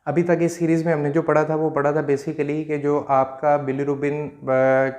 अभी तक इस सीरीज़ में हमने जो पढ़ा था वो पढ़ा था बेसिकली कि जो आपका बिलीरुबिन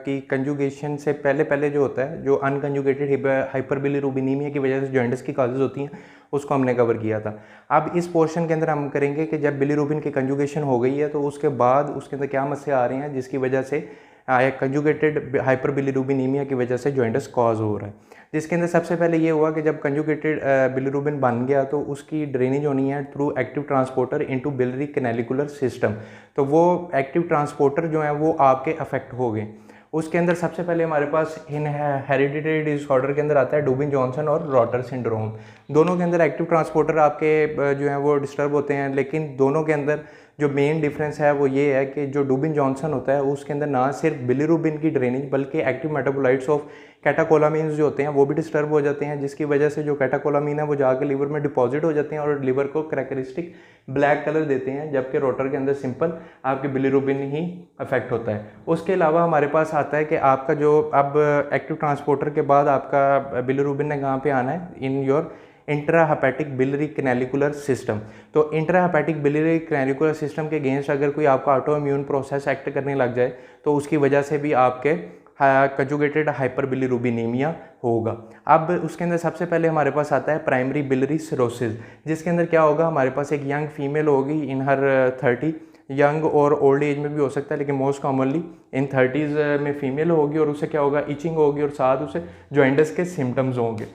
की कंजुगेशन से पहले पहले जो होता है, जो अनकंजुगेटेड हाइपर बिलीरुबिनीमिया की वजह से जॉइंटिस की काजेज़ होती हैं, उसको हमने कवर किया था। अब इस पोर्शन के अंदर हम करेंगे कि जब बिलीरुबिन की कंजुगेशन हो गई है तो उसके बाद उसके अंदर क्या मसले आ रहे हैं जिसकी वजह से कंजुगेटेड हाइपर बिलीरुबिनीमिया की वजह से जॉइंटिस कॉज हो रहा है। जिसके अंदर सबसे पहले ये हुआ कि जब कंजुगेटेड बिलीरुबिन बन गया तो उसकी ड्रेनेज होनी है through active transporter into biliary canalicular system. तो वो एक्टिव ट्रांसपोर्टर जो है वो आपके अफेक्ट हो गए। उसके अंदर सबसे पहले हमारे पास इन हेरिडिटरी डिसऑर्डर के अंदर आता है डुबिन जॉनसन और रॉटर सिंड्रोम। दोनों के अंदर एक्टिव ट्रांसपोर्टर आपके जो है वो डिस्टर्ब होते हैं, लेकिन दोनों के अंदर जो मेन डिफरेंस है वो ये है कि जो डुबिन जॉनसन होता है उसके अंदर ना सिर्फ बिलीरुबिन की ड्रेनेज बल्कि एक्टिव मेटाबोलाइट्स ऑफ कैटाकोलामीन्स जो होते हैं वो भी डिस्टर्ब हो जाते हैं, जिसकी वजह से जो कैटाकोलामीन है वो जाके लीवर में डिपॉजिट हो जाते हैं और लीवर को कैरेक्टरिस्टिक ब्लैक कलर देते हैं, जबकि रोटर के अंदर सिंपल आपके बिलीरुबिन ही अफेक्ट होता है। उसके अलावा हमारे पास आता है कि आपका जो अब एक्टिव ट्रांसपोर्टर के बाद आपका बिलीरुबिन ने कहाँ पे आना है, in your intrahepatic biliary canalicular system. तो इंट्राहेपेटिक बिलियरी कैनालिकुलर सिस्टम के अगेंस्ट अगर कोई आपका ऑटो इम्यून प्रोसेस एक्ट करने लग जाए तो उसकी वजह से भी आपके कंजुगेटेड हाइपर बिलीरुबिनीमिया होगा। अब उसके अंदर सबसे पहले हमारे पास आता है प्राइमरी बिलियरी सिरोसिस, जिसके अंदर क्या होगा, हमारे पास एक यंग फीमेल होगी इन हर 30, यंग और ओल्ड एज में भी हो सकता है लेकिन मोस्ट कॉमनली इन 30s में फीमेल होगी, और उससे क्या होगा, इचिंग होगी और साथ उसे जॉइंटिस के सिम्टम्स होंगे।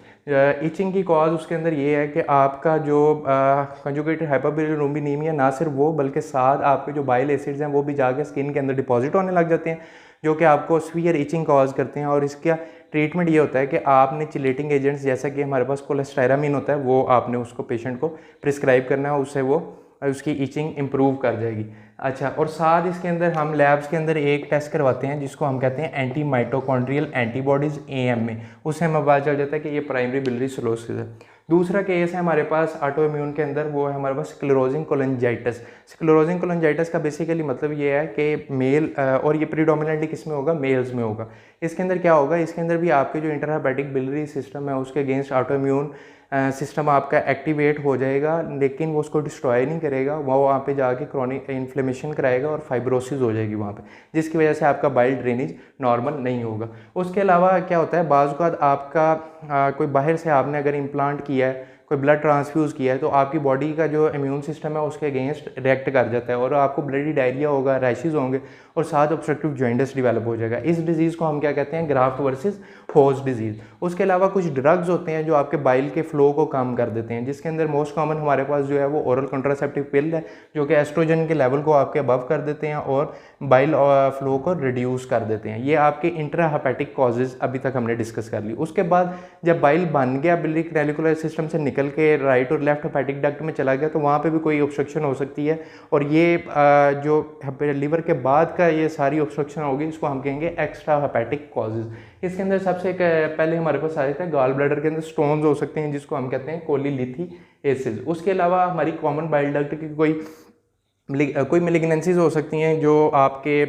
इचिंग की कॉज उसके अंदर ये है कि आपका जो कंजुगेटेड हाइपरबिलिरुबिनीमिया ना सिर्फ वो बल्कि साथ आपके जो बाइल एसिड्स हैं वो भी जाके स्किन के अंदर डिपॉजिट होने लग जाते हैं, जो कि आपको सीवियर इचिंग कॉज करते हैं। और इसका ट्रीटमेंट ये होता है कि आपने चिलेटिंग एजेंट्स जैसा कि हमारे पास कोलेस्टायरामीन होता है वो आपने उसको पेशेंट को प्रिस्क्राइब करना है, उससे वो उसकी इचिंग इम्प्रूव कर जाएगी। अच्छा, और साथ इसके अंदर हम लैब्स के अंदर एक टेस्ट करवाते हैं जिसको हम कहते हैं एंटी माइटोकॉन्ड्रियल एंटीबॉडीज़ AMA। उससे हमें पता चल जाता है कि ये प्राइमरी बिलियरी सिरोसिस है। दूसरा केस है हमारे पास ऑटो इम्यून के अंदर, वो है हमारे पास स्क्लेरोजिंग कोलेंजाइटिस। स्क्लेरोजिंग कोलेंजाइटिस का बेसिकली मतलब ये है कि मेल और ये प्रीडोमिनेंटली किस में होगा, मेल्स में होगा। इसके अंदर क्या होगा, इसके अंदर भी आपके जो इंटरहेपेटिक बिलियरी सिस्टम है उसके अगेंस्ट ऑटो इम्यून सिस्टम आपका एक्टिवेट हो जाएगा, लेकिन वो उसको डिस्ट्रॉय नहीं करेगा, वो वहाँ पे जाके क्रॉनिक इन्फ्लेमेशन कराएगा और फाइब्रोसिस हो जाएगी वहाँ पे, जिसकी वजह से आपका बाइल ड्रेनेज नॉर्मल नहीं होगा। उसके अलावा क्या होता है, बाज़ औक़ात आपका कोई बाहर से आपने अगर इम्प्लांट किया है, कोई ब्लड ट्रांसफ्यूज़ किया है, तो आपकी बॉडी का जो इम्यून सिस्टम है उसके अगेंस्ट रिएक्ट कर जाता है और आपको ब्लडी डायरिया होगा, रैशेज़ होंगे और साथ ऑब्स्ट्रक्टिव जॉइंटिस डेवलप हो जाएगा। इस डिजीज़ को हम क्या कहते हैं, ग्राफ्ट वर्सेस होस्ट डिजीज़। उसके अलावा कुछ ड्रग्स होते हैं जो आपके बाइल के फ्लो को कम कर देते हैं, जिसके अंदर मोस्ट कॉमन हमारे पास जो है वो ओरल कॉन्ट्रासेप्टिव पिल है, जो कि एस्ट्रोजन के लेवल को आपके अबव कर देते हैं और बाइल फ्लो को रिड्यूस कर देते हैं। ये आपके इंट्राहेपेटिक कॉजेज़ अभी तक हमने डिस्कस कर ली। उसके बाद जब बाइल बन गया, बिलियरी कैनालिकुलर सिस्टम से निकल के राइट और लेफ्ट हेपेटिक डक्ट में चला गया, तो वहाँ पे भी कोई ऑब्स्ट्रक्शन हो सकती है, और ये जो लीवर के बाद का ये सारी ऑब्स्ट्रक्शन होगी, इसको हम कहेंगे एक्स्ट्रा हेपेटिक कॉजेज़। इसके अंदर सबसे पहले हमारे पास आ जाता है गॉल ब्लैडर के अंदर स्टोन्स हो सकते हैं, जिसको हम कहते हैं कोलीलिथिएसिस। उसके अलावा हमारी कॉमन बाइल डक्ट की कोई मेलिग्नेंसीज हो सकती हैं जो आपके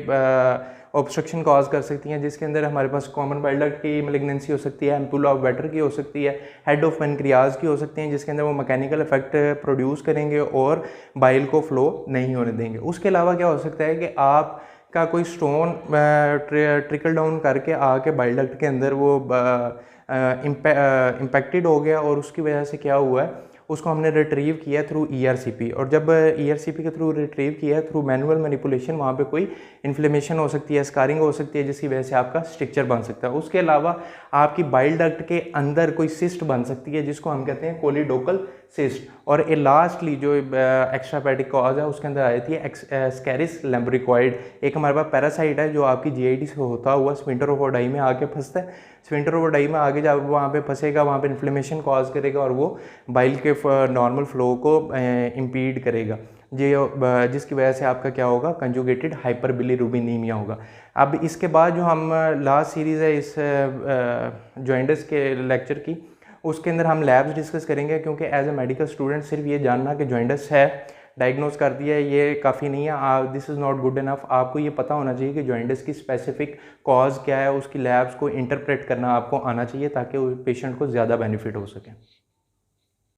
ऑब्स्ट्रक्शन कॉज कर सकती हैं, जिसके अंदर हमारे पास कॉमन बाइल डक्ट की मेलिग्नेंसी हो सकती है, एम्पुला ऑफ वेटर की हो सकती है, हेड ऑफ पेनक्रियाज की हो सकती हैं, जिसके अंदर वो मैकेनिकल इफेक्ट प्रोड्यूस करेंगे और बाइल को फ्लो नहीं होने देंगे। उसके अलावा क्या हो सकता है कि आप का कोई स्टोन ट्रिकल डाउन करके आके बाइल डक्ट के अंदर वो इम्पैक्टेड हो गया और उसकी वजह से क्या हुआ है, उसको हमने रिट्रीव किया थ्रू ERCP, और जब ERCP के थ्रू रिट्रीव किया थ्रू मैनुअल मैनिपुलेशन, वहाँ पे कोई इन्फ्लेमेशन हो सकती है, स्कारिंग हो सकती है, जिसकी वजह से आपका स्ट्रक्चर बन सकता है। उसके अलावा आपकी बाइल डक्ट के अंदर कोई सिस्ट बन सकती है, जिसको हम कहते हैं कोलिडोकल सिस्ट। और ये लास्टली जो एक्स्ट्राहेपेटिक कॉज है उसके अंदर आ जाती है स्कैरिस लैम्ब्रिकॉइड। एक हमारे पास पैरासाइट है जो आपकी GIT से होता हुआ स्फिंक्टर ऑफ ओडाई में आके फंसता है, स्फिंक्टर ऑफ ओडाई में आगे जब वहाँ पे फंसेगा, वहाँ पे इन्फ्लेमेशन कॉज करेगा और वो बाइल के नॉर्मल फ्लो को इम्पीड करेगा, जिसकी वजह से आपका क्या होगा, कंजुगेटेड हाइपर बिलीरुबिनीमिया होगा। अब इसके बाद जो हम लास्ट सीरीज़ है इस जॉइंटिस के लेक्चर की, उसके अंदर हम लैब्स डिस्कस करेंगे, क्योंकि एज ए मेडिकल स्टूडेंट सिर्फ ये जानना कि जॉइंटिस है, डायग्नोज कर दिया, ये काफ़ी नहीं है, this is not good enough. आपको ये पता होना चाहिए कि जॉइंटिस की स्पेसिफिक कॉज क्या है, उसकी लैब्स को इंटरप्रेट करना आपको आना चाहिए ताकि पेशेंट को ज़्यादा बेनिफिट हो सके।